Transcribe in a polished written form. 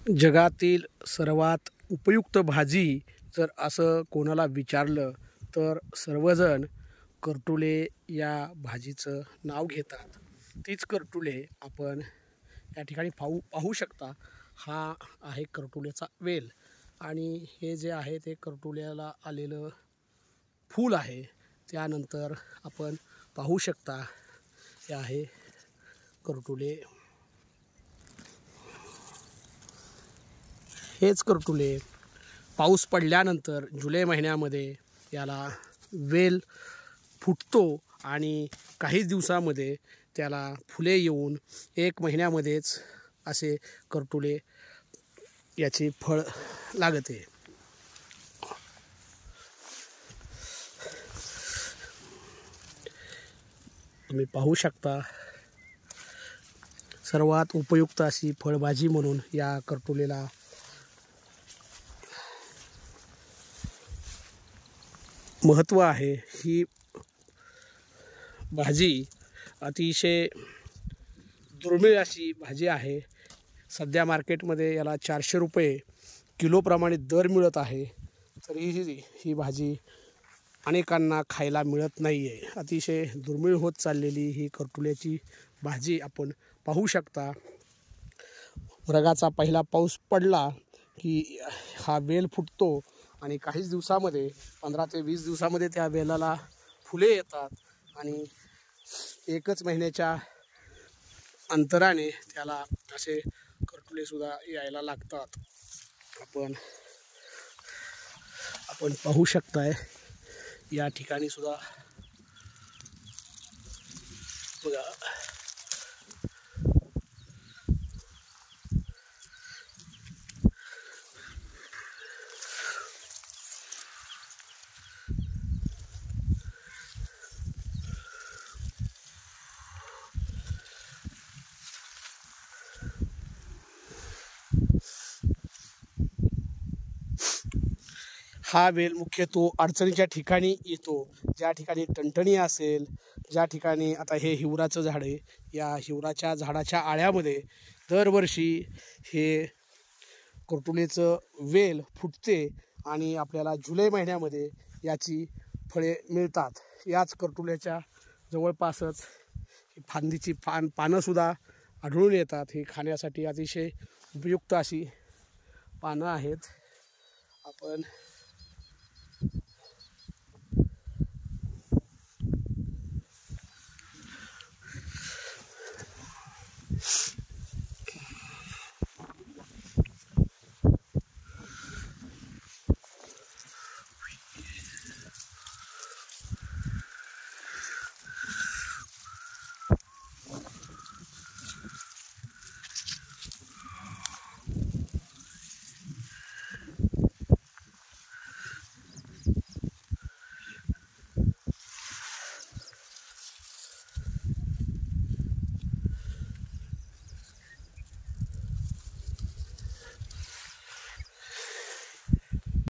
जगातील सर्वात उपयुक्त भाजी जर असं कोणाला विचारलं तर सर्वजण करटुले या भाजीचं नाव घेतात। तीच करटुले आपण या ठिकाणी पाहू शकता। हा आहे करटुल्याचा वेल आणि हे जे आहे ते करटुल्याला आलेलं फूल आहे। त्यानंतर आपण पाहू शकता हे आहे करटुले। हेच करटुले पाऊस पडल्यानंतर जुलै महिन्यामध्ये याला वेल फुटतो आणि काही दिवसामध्ये त्याला फुले येऊन 1 महिन्यामध्येच असे करटुले याचे फळ लागते। तुम्ही पाहू शकता सर्वात उपयुक्त अशी फळभाजी म्हणून या करटुलेला महत्त्व आहे। ही भाजी अतिशय दुर्मिळ अशी भाजी आहे। सध्या मार्केटमध्ये याला 400 रुपये किलोप्रमाणे दर मिळत आहे। तरीही ही भाजी अनेकांना खायला मिळत नाही आहे। अतिशय दुर्मिळ होत चाललेली ही करटुल्याची भाजी आपण पाहू शकता। मृगाचा पहिला पाऊस पडला की हा वेल फुटतो आणि काहीच दिवसामध्ये 15 ते 20 दिवसामध्ये त्या वेलाला फुले येतात आणि 1 महिन्याच्या अंतराने त्याला असे करटुले सुद्धा यायला लागतात। आपण पाहू शकताय या ठिकाणी सुद्धा बघा। हा वेल मुख्यतः अडचणीच्या ठिकाणी येतो। ज्या ठिकाणी टणटणी असेल, ज्या ठिकाणी आता हे हिवराचं झाड आहे, या हिवराच्या झाडाच्या आळ्यामध्ये दरवर्षी हे करटुलेचं वेल फुटते आणि आपल्याला जुलै महिन्यामध्ये याची फळे मिळतात। याच करटुल्याच्या जवळपासच फांदीची पानंसुद्धा आढळून येतात। ही खाण्यासाठी अतिशय उपयुक्त अशी पानं आहेत। आपण